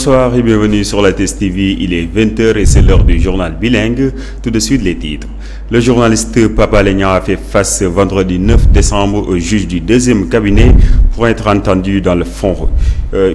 Bonsoir et bienvenue sur la TS TV. Il est 20h et c'est l'heure du journal bilingue. Tout de suite les titres. Le journaliste Pape Alé Niang a fait face vendredi 9 décembre au juge du deuxième cabinet pour être entendu dans le fond.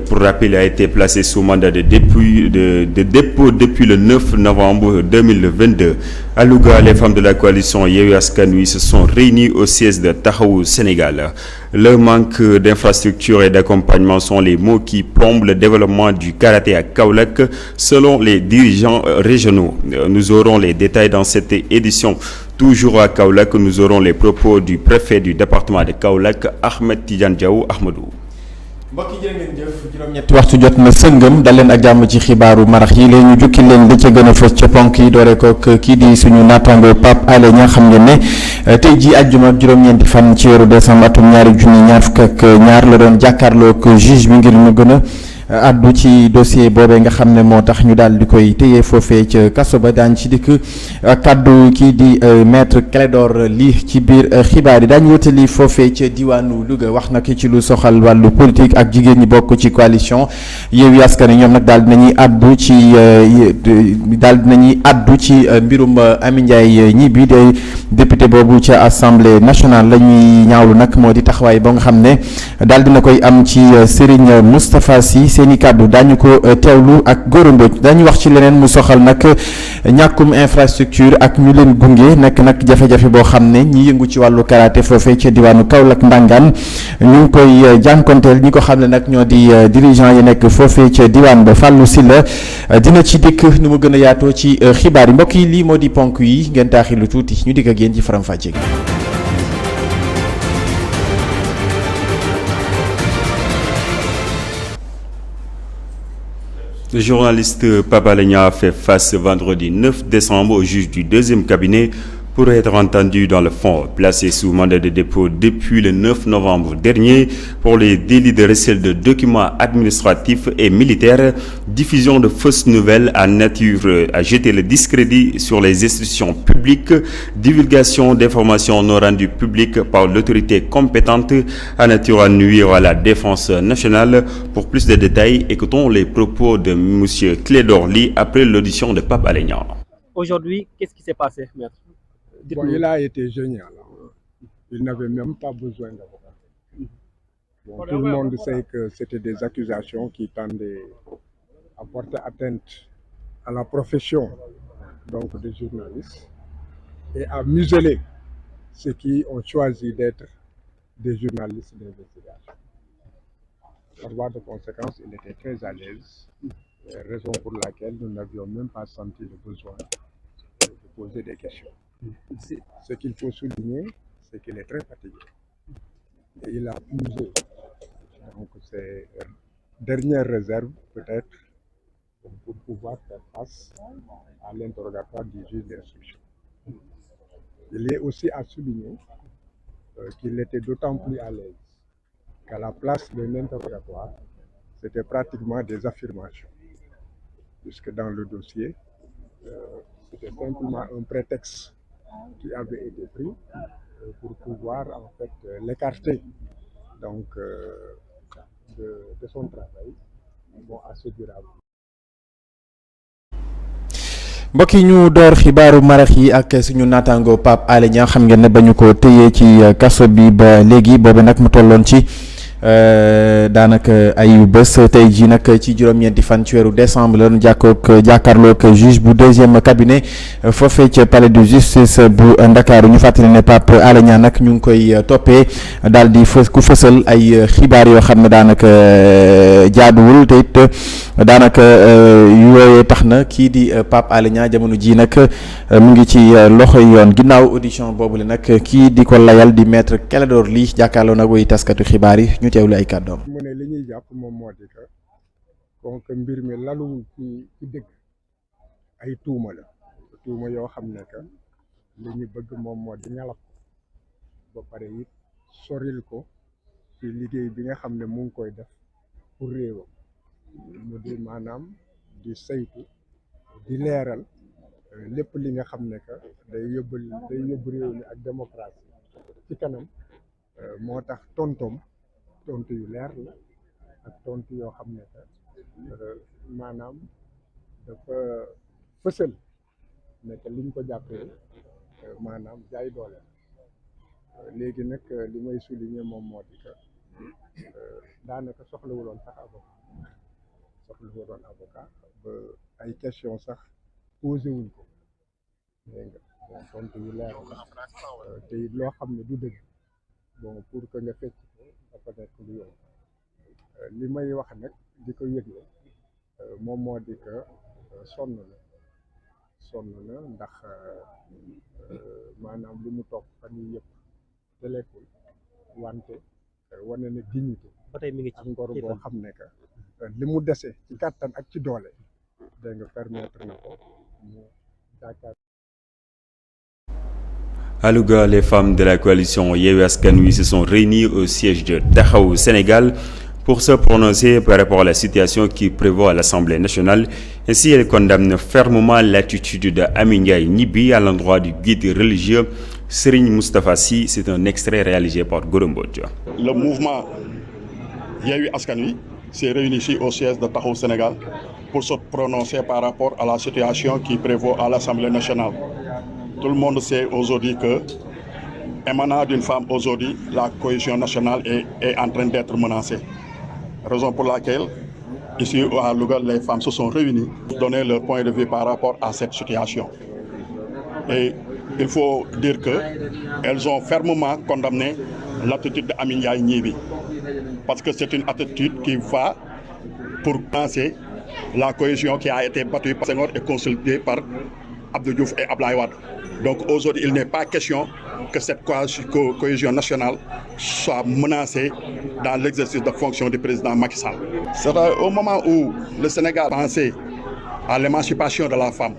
Pour rappel, il a été placé sous mandat de dépôt depuis le 9 novembre 2022. À Louga, les femmes de la coalition Yewwi Askan Wi se sont réunies au siège de Taxawu Sénégal. Le manque d'infrastructures et d'accompagnement sont les mots qui plombent le développement du karaté à Kaolack, selon les dirigeants régionaux. Nous aurons les détails dans cette édition. Toujours à Kaolack, nous aurons les propos du préfet du département de Kaolack, Ahmed Tidiane Diaw Ahmadou. mbokk yi jërë ngeen jëf juróom-ñetti waxtu jot na sëngëm dal leen ak jàmm ci xibaaru marax yi léegi ñu jukki leen li ca gën a fës ca ponk yi doore ko kii di suñu naataango Pape Alé Niang xam ngeen ne tey jii àjjuma juróom-ñeenti fan ci weeru décembre atum ñaar fukk ak ñaar la doon jàkkaarloo ak juge bi ngir mu gën a addu ci dossier boobee nga xam ne moo tax ñu daal di koy téye foofee ca kaso ba daañu ci dikk kaddu kii di maître Clédor Ly ci biir xibaar yi daañu wutali foofee ca diwaanu Louga wax na ki ci lu soxal wàllu politique ak jigéen ñi bokk ci coalition Yewwi Askan Wi ñoom nag daal dinañuy addu ci mbirum Amy Ndiaye Gniby de député boobu ca assemblée nationale la ñuy ñaawlu nag moo di taxawaay ba nga xam ne daal dina koy am ci Serigne Moustapha Sy seeni kàddu daañu ko teewlu ak Gora Mbodj dañu wax ci leneen mu soxal nag ñàkkum infrastructure ak ñu leen gunge nekk nag jafe-jafe boo xam ne ñi yëngu ci wàllu karaté foofee ca diwaanu Kaolack Ndangaan ñu ngi koy jànkonteel ñi ko xam ne nag ñoo di dirigeant yi nekk foofee ca diwaan ba Fallou Sylla dina ci dikk nu mu gën a yaatoo ci xibaar yi mbokk yi lii moo di ponk yi ngeen taaxi lu tuuti ñu dikk ak yéen ci faram-fàcce gi. Le journaliste Pape Alé Niang a fait face vendredi 9 décembre au juge du deuxième cabinet pour être entendu dans le fond, placé sous mandat de dépôt depuis le 9 novembre dernier pour les délits de recel de documents administratifs et militaires, diffusion de fausses nouvelles à nature à jeter le discrédit sur les institutions publiques, divulgation d'informations non rendues publiques par l'autorité compétente à nature à nuire à la défense nationale. Pour plus de détails, écoutons les propos de monsieur Clédor Ly après l'audition de Pape Alé Niang. Aujourd'hui, qu'est-ce qui s'est passé, maître? Bon, il a été génial. Il n'avait même pas besoin d'avocat. Bon, tout le monde sait que c'était des accusations qui tendaient à porter atteinte à la profession donc des journalistes et à museler ceux qui ont choisi d'être des journalistes d'investigation. Par voie de conséquence, il était très à l'aise, raison pour laquelle nous n'avions même pas senti le besoin de poser des questions. Ce qu'il faut souligner, c'est qu'il est très fatigué. Et il a usé donc ses dernières réserves, peut-être, pour pouvoir faire face à l'interrogatoire du juge d'instruction. Il est aussi à souligner qu'il était d'autant plus à l'aise qu'à la place d'un interrogatoire, c'était pratiquement des affirmations. Puisque dans le dossier, c'était simplement un prétexte qui avait été pris pour pouvoir en fait l'écarter donc de son travail bon assez durable. mbokk yi ñu door xibaaru marax yi ak suñu naataango Pape Alé Niang xam ngeen ne ba ñu ko téyee ci kaso bi ba léegi boobu nag mu tolloon ci daanaka ayu bés tey jii nag ci juróom-ñeenti fan ci weeru décembre la doon jàkkaarloog juge bu deuxième cabinet foofee ca palais de justice bu Ndakaaru ñu fàttali ne Pape Alé Niang nag ñu ngi koy toppee daal di fësal ay xibaar yoo xam ne daanaka jaaduwul te it daanaka yooyee tax na kii di Pape Alé Niang jamono ji nag mu ngi ci loxoy yoon ginnaaw audition boobu la nag kii di ko layal di maître Clédor Ly jàkkaarloo nag way taskatu xibaar yi ñu teewlu ay kàddoom. mu ne li ñuy jàpp moom moo di que donc mbir mi laluwul ci dëgg ay tuuma la tuuma yoo xam ne que li ñu bëgg moom moo di ñalab ba pare it soril ko ci liggéey bi nga xam ne mu ngi koy def pour réewam mu di maanaam di saytu di leeral lépp li nga xam ne que day yóbbu réew mi ak démocratie ci kanam moo tax tontu yu leer la ak tontu yoo xam ne maanaam dafa fësal ne que liñ ko jàppee maanaam jaay doole léegi nag li may souligner moom moo di que daanaka soxlawuloon sax avocat ba ay question sax posé wuñ ko dégg nga bon tontu yu leer te it loo xam ne du dëgg bon pour que nga fecc ko dafa nekk lu yomb li may wax nag di ko yëgle moom moo di que sonn na ndax maanaam li mu topp fan yii yëpp te lekkul wante wane na dignité ba tey mi ngi ci ak ngor boo xam ne que li mu dese ci kàttan ak ci doole dégg nga permettre na ko mu jàkkaar. À Louga, les femmes de la coalition Yewwi Askan Wi se sont réunies au siège de Taxawu Sénégal pour se prononcer par rapport à la situation qui prévaut à l'Assemblée nationale. Ainsi, elles condamnent fermement l'attitude de Amy Ndiaye Gniby à l'endroit du guide religieux Serigne Moustapha Sy. C'est un extrait réalisé par Gora Mbodj. Le mouvement Yewwi Askan Wi s'est réuni ici au siège de Taxawu Sénégal pour se prononcer par rapport à la situation qui prévaut à l'Assemblée nationale. Tout le monde sait aujourd'hui que, émanant d'une femme aujourd'hui, la cohésion nationale est en train d'être menacée. Raison pour laquelle, ici à Louga, les femmes se sont réunies pour donner leur point de vue par rapport à cette situation. Et il faut dire qu'elles ont fermement condamné l'attitude d'Amy Ndiaye Gniby. Parce que c'est une attitude qui va pour penser la cohésion qui a été battue par Senghor et consolidée par Abdou Diouf et Abdoulaye Wade. Donc aujourd'hui, il n'est pas question que cette cohésion nationale soit menacée dans l'exercice de fonction du président Macky Sall. C'est au moment où le Sénégal pensait à l'émancipation de la femme,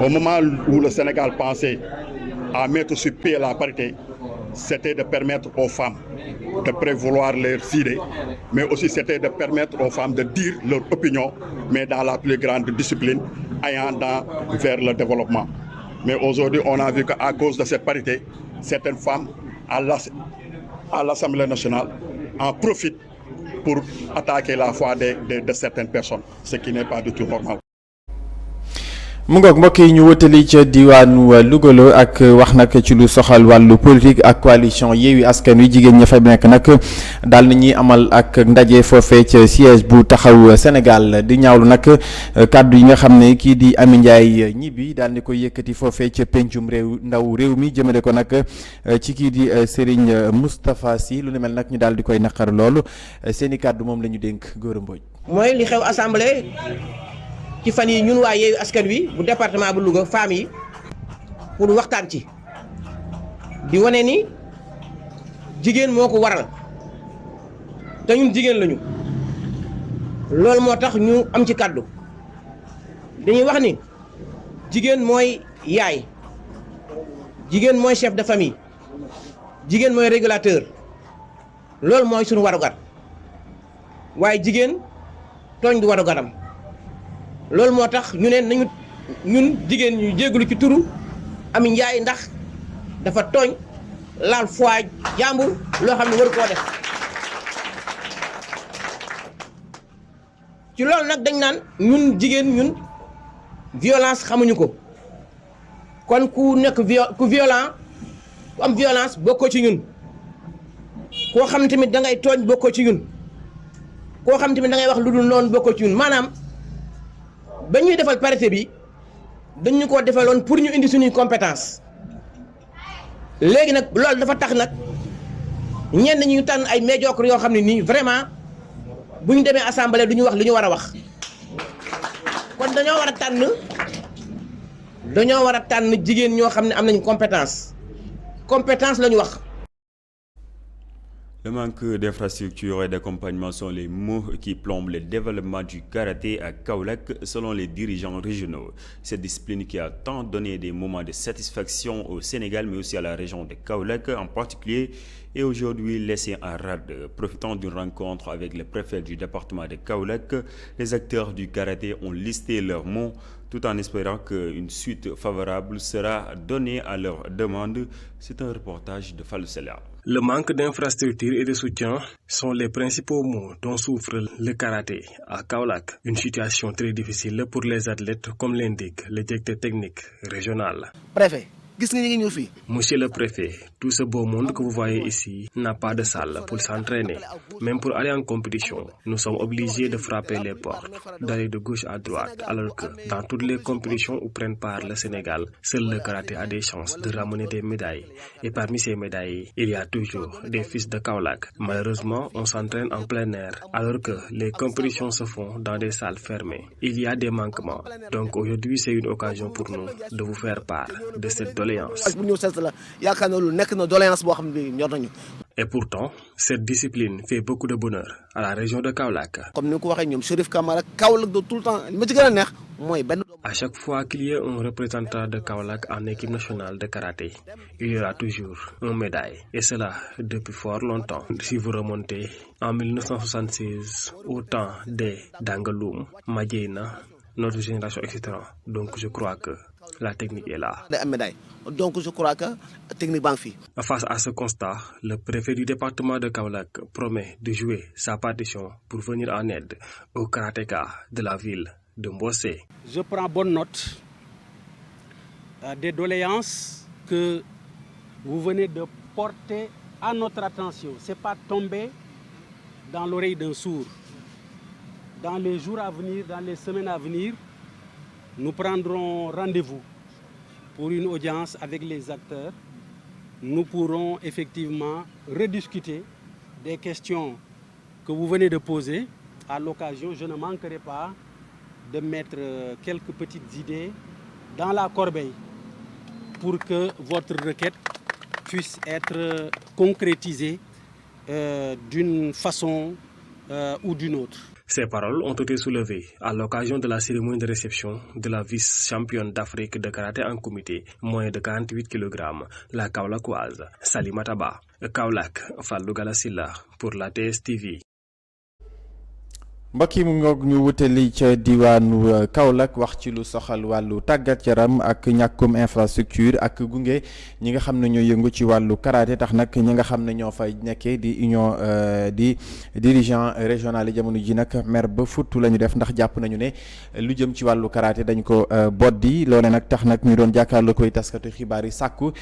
au moment où le Sénégal pensait à mettre sur pied la parité, c'était de permettre aux femmes de prévaloir leurs idées, mais aussi c'était de permettre aux femmes de dire leur opinion, mais dans la plus grande discipline, ayant vers le développement. Mais aujourd'hui, on a vu qu'à cause de cette parité, certaines femmes à l'Assemblée nationale en profitent pour attaquer la foi de certaines personnes, ce qui n'est pas du tout normal. mu ngoog mbokk yi ñu wëtali ca diwaanu Louga ak wax nag ci lu soxal wàllu politique ak coalition Yewwi Askan Wi jigéen ña fa nekk nag daal na ñuy amal ak ndaje foofee ca siège bu Taxawu Sénégal di ñaawlu nag kàddu yi nga xam ne kii di Amy Ndiaye Gniby daal di koy yëkkati foofee ca pencum réew mi jëmale ko nag ci kii di Serigne Moustapha Sy lu ne mel nag ñu daal di koy naqar loolu seeni kàddu moom la ñu dénk Gora Mbodj. mooy li xew assemblée. ci fan yi ñun waa Yewwi Askan Wi bu département bu Louga femmes yi pour waxtaan ci di wane ni jigéen moo ko waral te ñun jigéen lañu loolu moo tax ñu am ci kàddu dañuy wax ni jigéen mooy yaay jigéen mooy chef de famille jigéen mooy régulateur loolu mooy suñu warugar waaye jigéen tooñ du warugaram loolu moo tax ñu ne nañu ñun jigéen ñu jégalu ci turu Amy Ndiaye ndax dafa tooñ laal foi jàmbur loo xam ne waru koo def ci loolu nag dañ naan ñun jigéen ñun violence xamuñu ko kon ku nekk ku violent ku am violence bokkoo ci ñun koo xam tamit da ngay tooñ bokkoo ci ñun koo xam tamit da ngay wax lu dul noonu bokkoo ci ñun maanaam ba ñuy defal parité bi dañu ko defaloon pour ñu indi suñuy compétence léegi nag loolu dafa tax nag ñenn ñu tànn ay médiocre yoo xam ne nii vraiment bu ñu demee assemblée du ñu wax li ñu war a wax kon dañoo war a tànn jigéen ñoo xam ne am nañu compétence la ñu wax. Le manque d'infrastructures et d'accompagnement sont les maux qui plombent le développement du karaté à Kaolack, selon les dirigeants régionaux. Cette discipline qui a tant donné des moments de satisfaction au Sénégal, mais aussi à la région de Kaolack en particulier, est aujourd'hui laissée en rade. Profitant d'une rencontre avec le préfet du département de Kaolack, les acteurs du karaté ont listé leurs maux, tout en espérant qu'une suite favorable sera donnée à leurs demandes. C'est un reportage de Fallou Sella. Le manque d'infrastructures et de soutien sont les principaux maux dont souffre le karaté à Kaolack. Une situation très difficile pour les athlètes, comme l'indique le directeur technique régional. Préfet. Monsieur le préfet, tout ce beau monde que vous voyez ici n'a pas de salle pour s'entraîner. Même pour aller en compétition, nous sommes obligés de frapper les portes, d'aller de gauche à droite, alors que dans toutes les compétitions où prennent part le Sénégal, seul le karaté a des chances de ramener des médailles. Et parmi ces médailles, il y a toujours des fils de Kaolack. Malheureusement, on s'entraîne en plein air, alors que les compétitions se font dans des salles fermées. Il y a des manquements. Donc aujourd'hui, c'est une occasion pour nous de vous faire part de cette doléance. Et pourtant, cette discipline fait beaucoup de bonheur à la région de Kaolack. À chaque fois qu'il y a un représentant de Kaolack en équipe nationale de karaté, il y aura toujours une médaille. Et cela depuis fort longtemps. Si vous remontez en 1976 au temps des Dangaloum, Madjena, notre génération, etc. Donc je crois que la technique est là. Donc je crois que la technique banque. Face à ce constat, le préfet du département de Kaolack promet de jouer sa partition pour venir en aide aux karatékas de la ville de Mbossé. Je prends bonne note des doléances que vous venez de porter à notre attention. Ce n'est pas tombé dans l'oreille d'un sourd. Dans les jours à venir, dans les semaines à venir, nous prendrons rendez-vous pour une audience avec les acteurs. Nous pourrons effectivement rediscuter des questions que vous venez de poser. À l'occasion, je ne manquerai pas de mettre quelques petites idées dans la corbeille pour que votre requête puisse être concrétisée d'une façon ou d'une autre. Ces paroles ont été soulevées à l'occasion de la cérémonie de réception de la vice-championne d'Afrique de karaté en comité, moins de 48 kg, la Kaolackoise Salimata Ba. Kaolack, Fallou Galassila pour la TSTV. mbokk yi mu ngoog ñu wutali ca diwaanu Kaolack wax ci lu soxal wàllu tàggat yaram ak ñàkkum infrastructure ak gunge ñi nga xam ne ñoo yëngu ci wàllu karaté tax nag ñi nga xam ne ñoo fay nekkee di union di dirigeant régional yi jamono ji nag mer ba futtu la ñu def ndax jàpp nañu ne lu jëm ci wàllu karaté dañ ko boddi loole nag tax nag ñu doon jàkkaarloo koy taskatu xibaar yi sàkku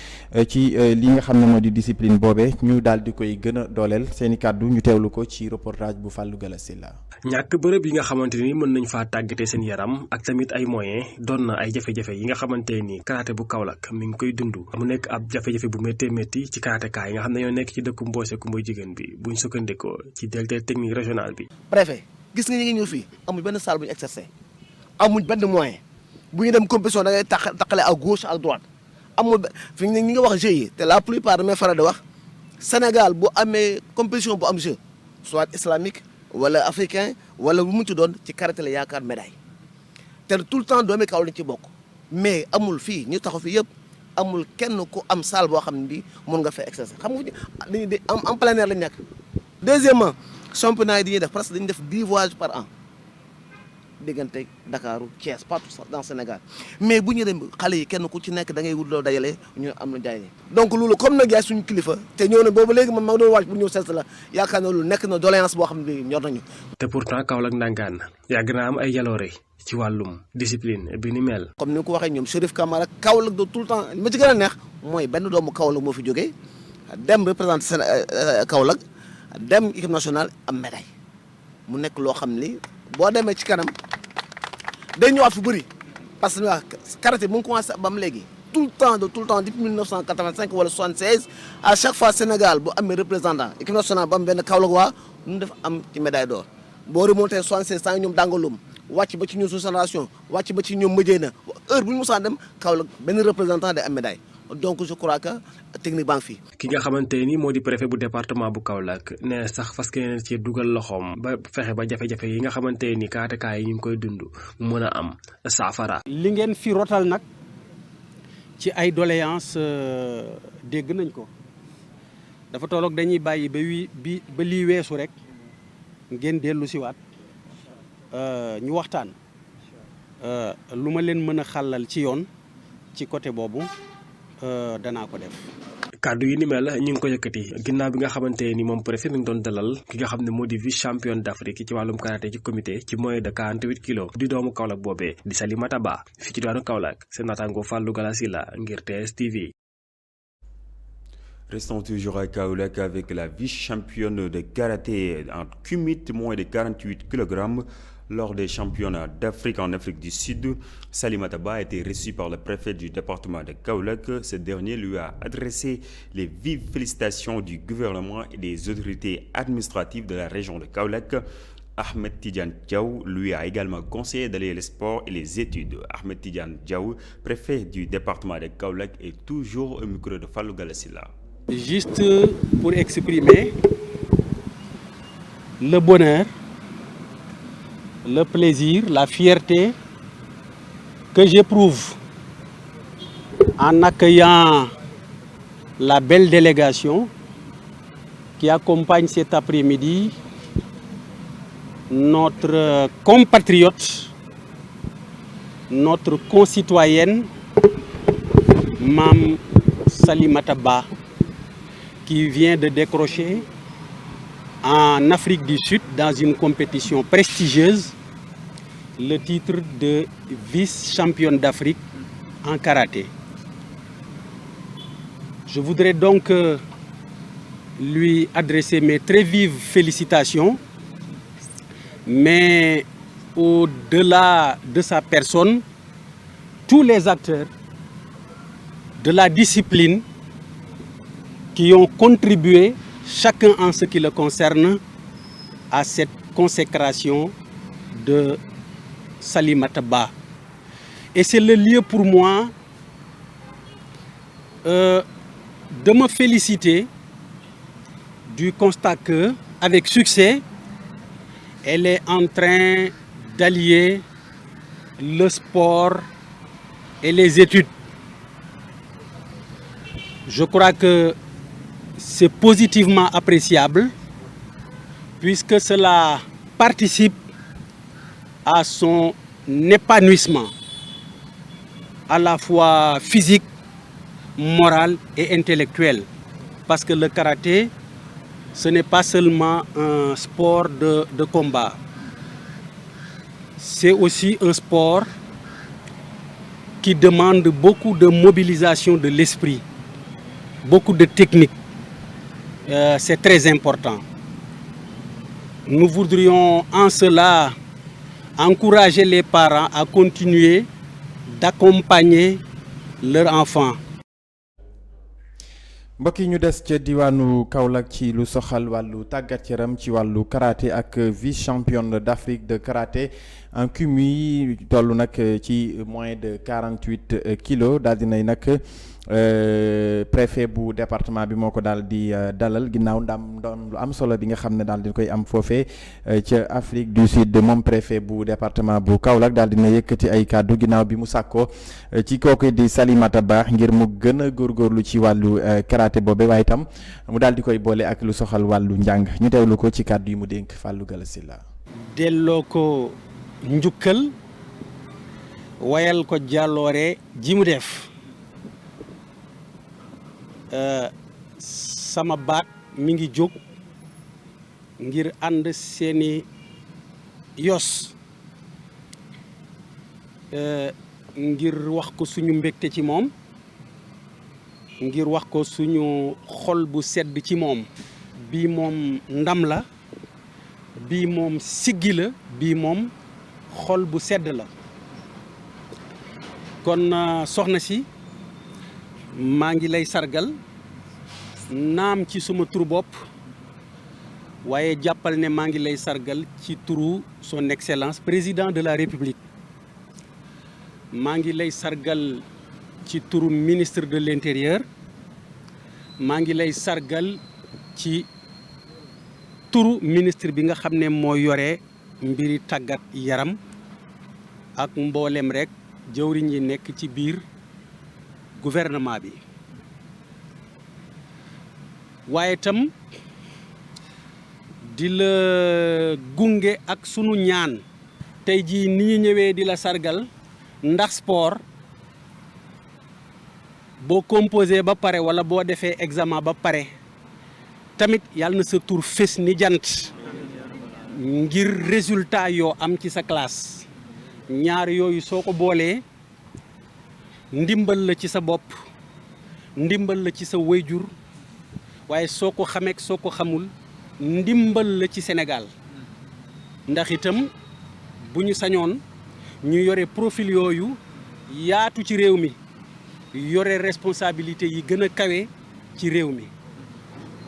ci li nga xam ne moo di discipline boobe ñu daal di koy gën a dooleel seeni kàddu ñu teewlu ko ci reportage bu Fallou Galassila. ñàkk bërëb yi nga xamante ni mën nañ faa tàggatee seen yaram ak tamit ay moyens doon na ay jafe-jafe yi nga xamante ni karaté bu Kaolack mi ngi koy dund mu nekk ab jafe-jafe bu méttee métti ci karatéka yi nga xam ne ñoo nekk ci dëkku Mbossé Kumba jigéen bi buñ sukkandikoo ci directeur technique régional bi. Préfet gis nga ñi ngi ñëw fii amuñ benn salle bu ñu exercer amuñ benn moyen bu ñu dem compétition da ngay taqale à gauche à droite amul fi ñi nga wax jeu yi te la plupart damay faral di wax Sénégal bu amee compétition bu am jeu soit islamique wala africain wala lu mu ci doon ci karaté la yaakaar médaille te tout le temps doomi Kaolack lañ ci bokk mais amul fii ñu taxaw fii yëpp amul kenn ku am salle boo xam ne bii mun nga fay exercer xam nga dañuy en plein air lañ nekk. Deuxièmement championnat yi dañuy def presque dañuy def 10 voyages par an diggante Dakar Thiès partout dans Sénégal mais bu ñu dem xale yi kenn ku ci nekk da ngay wut loo dajale ñu am na jaay donc loolu comme nag yaay suñu kilifa te ñëw na boobu léegi man maa doon waaj pour ñëw seet la yaakaar na loolu nekk na doléance boo xam ne ñor nañu. te pourtant Kaolack Ndangaan yàgg na am ay jaloore ci wàllum discipline bi ni mel. comme ni nga ko waxee ñoom Chérif Camara Kaolack de tout le temps li ma ci gën a neex mooy benn doomu Kaolack moo fi jógee dem représenté Kaolack dem équipe nationale am médaille mu nekk loo xam ni boo demee ci kanam day ñëwaat fu bëri parce que karaté bu mu commencé ba am léegi tout le temps depuis 1985 wala 76 à chaque fois Sénégal bu amee représentant équipe nationale ba am benn Kaolack waa ñu def am ci médaille d'or boo remonté 76 temps ñoom Dangalum wàcc ba ci ñoom suñu génération wàcc ba ci ñoom Madjena heure bu ñu mosaan dem Kaolack benn représentant day am médaille donc je crois que technique baa ngi fi. ki nga xamante ni moo di préfet bu département bu Kaolack nee sax fas yéene ci dugal loxoom ba fexe ba jafe-jafe yi nga xamante ni karatéka yi ñu ngi koy dund mu mën a am saafara. li ngeen fi rotal nag ci ay doléances dégg nañ ko dafa tolloog dañuy bàyyi ba lii weesu rek ngeen dellu si waat ñu waxtaan lu ma leen mën a xàllal ci yoon ci côté boobu danaa ko def. kàddu yi ni mel ñu ngi ko yëkkati ginnaaw bi nga xamante ni moom préfet mi ngi doon dalal ki nga xam ne moo di vice championne d'Afrique ci wàllum karaté ci comité ci moins de 48 kilos di doomu Kaolack boobee di Salimata Ba fii ci diwaanu Kaolack seen naataango Fallou Galassi la ngir TSTV. Restons toujours à Kaolack avec la vice-championne de karaté en cumite moins de 48 kg lors des championnats d'Afrique en Afrique du Sud. Salimata Ba a été reçu par le préfet du département de Kaolack. Ce dernier lui a adressé les vives félicitations du gouvernement et des autorités administratives de la région de Kaolack. Ahmed Tidiane Diaw lui a également conseillé d'allier les sports et les études. Ahmed Tidiane Diaw, préfet du département de Kaolack, est toujours au micro de Fallou Galassi. Juste pour exprimer le bonheur, le plaisir, la fierté que j'éprouve en accueillant la belle délégation qui accompagne cet après-midi notre compatriote, notre concitoyenne, Mame Salimata Ba, qui vient de décrocher en Afrique du Sud, dans une compétition prestigieuse, le titre de vice-championne d'Afrique en karaté. Je voudrais donc lui adresser mes très vives félicitations, mais au-delà de sa personne, tous les acteurs de la discipline qui ont contribué, chacun en ce qui le concerne, à cette consécration de Salimata Ba. Et c'est le lieu pour moi de me féliciter du constat que, avec succès, elle est en train d'allier le sport et les études. Je crois que c'est positivement appréciable puisque cela participe à son épanouissement à la fois physique, moral et intellectuel. Parce que le karaté, ce n'est pas seulement un sport de combat. C'est aussi un sport qui demande beaucoup de mobilisation de l'esprit, beaucoup de technique. C'est très important. Nous voudrions en cela encourager les parents à continuer d'accompagner leurs enfants. mbokk yi ñu des ca diwaanu Kaolack ci lu soxal wàllu tàggat yaram ci wàllu karaté ak vice championne d'Afrique de karaté en cumul toll nag ci moins de 48 kilos daal dinay nag préfet bu département bi moo ko daal di dalal ginnaaw ndam doon lu am solo bi nga xam ne daal di koy am foofee ca Afrique du Sud moom préfet bu département bu Kaolack daal dina yëkkati ay kàddu ginnaaw bi mu sàkkoo ci kooku di Salimata Ba ngir mu gën a góorgóorlu ci wàllu karaté boobe waaye itam mu daal di koy boole ak lu soxal wàllu njàng ñu teewlu ko ci kàddu yi mu dénk Fallou Galassi la delloo ko njukkal wayal ko jàlloore ji mu def sama baat mi ngi jóg ngir ànd seeni yos ngir wax ko suñu mbégte ci moom ngir wax ko suñu xol bu sedd ci moom bii moom ndam la bii moom siggi la bii moom xol bu sedd la kon soxna si maa ngi lay sargal naam ci suma turu bopp waaye jàppal ne maa ngi lay sargal ci turu son excellence président de la république maa ngi lay sargal ci turu ministre de l'intérieur maa ngi lay sargal ci turu ministre bi nga xam ne moo yore mbiri tàggat yaram ak mboolem rek jëwriñ yi nekk ci biir gouvernement bi waaye tam di la gunge ak sunu ñaan tey jii ni ñu ñëwee di la sargal ndax sport boo composé ba pare wala boo defee examen ba pare tamit yàlla na sa tur fés ni jant ngir résultat yoo am ci sa classe. ñaar yooyu soo ko boolee ndimbal la ci sa bopp ndimbal la ci sa wayjur waaye soo ko xamee soo ko xamul ndimbal la ci Sénégal ndax itam bu ñu sañoon ñu yore profil yooyu yaatu ci réew mi yore responsabilité yi gën a kawe ci réew mi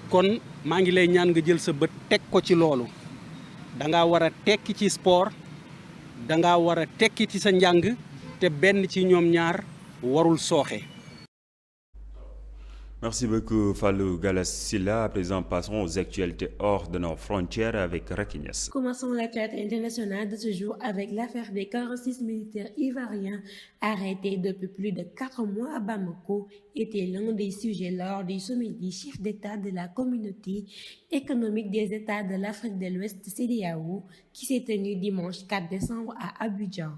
kon maa ngi lay ñaan nga jël sa bët teg ko ci loolu da nga war a tekki ci sport da nga war a tekki ci sa njàng te benn ci ñoom ñaar warul sooxe. Merci beaucoup Fallou Gallas Sylla. À présent, passons aux actualités hors de nos frontières avec Racky Niass. Commençons l'actualité internationale de ce jour avec l'affaire des 46 militaires ivoiriens arrêtés depuis plus de 4 mois à Bamako était l'un des sujets lors du sommet des chefs d'État de la communauté économique des États de l'Afrique de l'Ouest CEDEAO qui s'est tenu dimanche 4 décembre à Abidjan.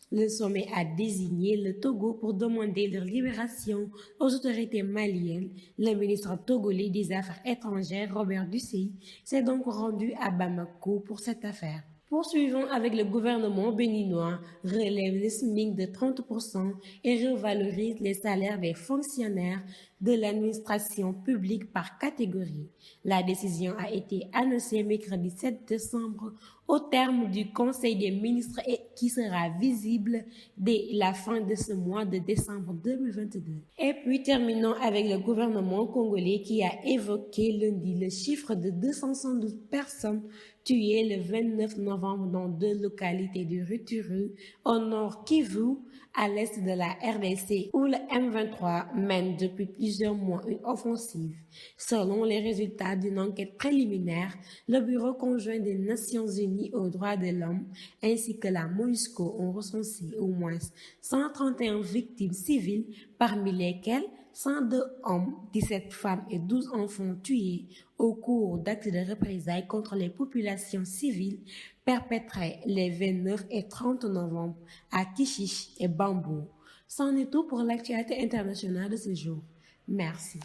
Le sommet a désigné le Togo pour demander leur libération aux autorités maliennes. Le ministre togolais des Affaires étrangères, Robert Dussey, s'est donc rendu à Bamako pour cette affaire. Poursuivons avec le gouvernement béninois, relève le SMIC de 30% et revalorise les salaires des fonctionnaires de l'administration publique par catégorie. La décision a été annoncée mercredi 7 décembre au terme du Conseil des ministres et qui sera visible dès la fin de ce mois de décembre 2022. Et puis terminons avec le gouvernement congolais qui a évoqué lundi le chiffre de 212 personnes tuées le 29 novembre dans 2 localités de Rutshuru au nord Kivu, à l'est de la RDC, où le M23 mène depuis plusieurs mois une offensive. Selon les résultats d'une enquête préliminaire, le Bureau conjoint des Nations Unies aux droits de l'homme ainsi que la MONUSCO ont recensé au moins 131 victimes civiles, parmi lesquelles 102 hommes, 17 femmes et 12 enfants tués au cours d'actes de représailles contre les populations civiles perpétrés les 29 et 30 novembre à Kishish et Bambou. C'en est tout pour l'actualité internationale de ce jour. Merci.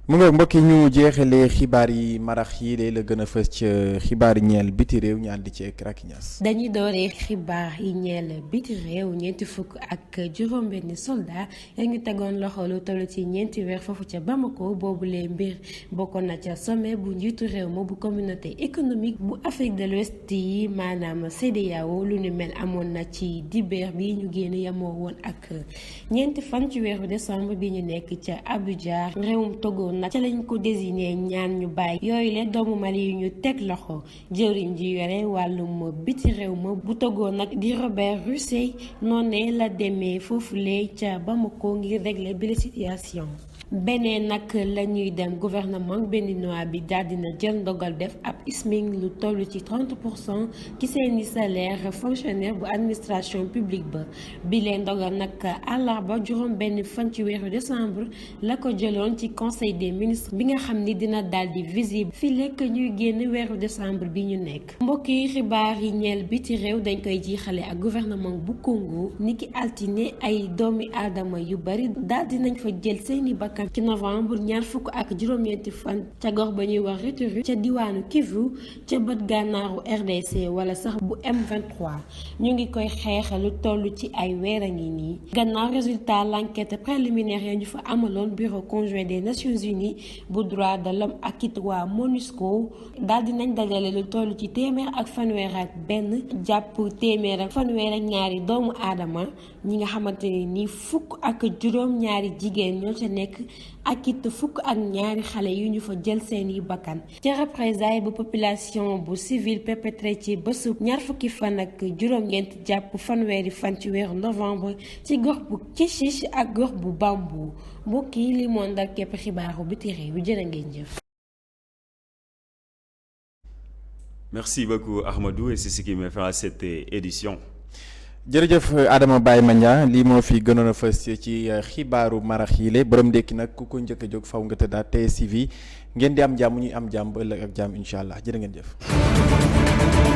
mu nga mbokk yi ñu jeexalee xibaar yi marax yi léegi la gën a fës ci xibaar yi ñeel biti réew ñu ànd ci Racky Niass. dañuy dooree xibaar yi ñeel biti réew ñeenti fukk ak juróom-benni soldat yaa ngi tegoon loxo lu toll ci ñeenti weer foofu ca Bamako boobulee mbir bokkoon na ca sommet bu njiitu réew ma bu communauté économique bu Afrique de l'Ouest yi maanaam CEDEAO lu ni mel amoon na ci dibeer bi ñu génn yamoo woon ak ñeenti fan ci weeru décembre bi ñu nekk ca Abuja réewum Togo nag ca lañ ko désigné ñaan ñu bàyyi yooyu le doomu Mali yu ñu teg loxo jëwriñ ji yore wàllum biti réew ma bu Togo nag di Robert Dussey noonee la demee foofule ca Bamako ngir régler bi la situation. beneen nag la ñuy dem gouvernement béninois bi daal dina jël ndogal def ab SMIC lu toll ci 30% ci seeni salaire fonctionnaire bu administration publique ba bi leen ndogal nag àllarba juróom benn fan ci weeru décembre la ko jëloon ci conseil des ministres bi nga xam ni dina daal di visible fi lekk ñuy génn weeru décembre bi ñu nekk. mbokk yi xibaar yi ñeel biti réew dañ koy jiixale ak gouvernement bu Congo niki altine ay doomi aadama yu bari daal dinañ fa jël seeni bakkan ci novembre ñaar fukk ak juróom-ñeenti fan ca gox ba ñuy wax Rutshuru ca diwaanu Kivu ca bët gànnaaru RDC wala sax bu M23 ñu ngi koy xeex lu toll ci ay weer a ngi nii gannaaw résultat l'enquête préliminaire ya ñu fa amaloon bureau conjoint des Nations Unies bu droit de l'homme ak it waa MONUSCO daal dinañ dajale lu toll ci téeméer ak fanweer ak benn jàpp téeméer ak fanweer ak ñaari doomu aadama ñi nga xamante ni fukk ak juróom-ñaari jigéen ñoo ca nekk ak it fukk ak ñaari xale yu ñu fa jël seeni bakkan ca représailles bu population bu civil perpétré ci bésub ñaar fukki fan ak juróom-ñeent jàpp fanweeri fan ci weeru novembre ci gox bu Kishish ak gox bu Bambou mbokk yi li moo ndar képp xibaaru biti réew yu jërë ngeen jëf. Merci beaucoup Ahmadou et c'est ce qui met fin à cette édition. jërëjëf Adama Baye Mandia lii moo fi gënoon a fës ci xibaaru marax yi le borom ndékki nag ku ko njëkk a jóg faw nga tëddaat TSTV ngeen di am jàmm ñuy am jàmm ba ëllëg ak jàmm incha allah jërë ngeen jëf.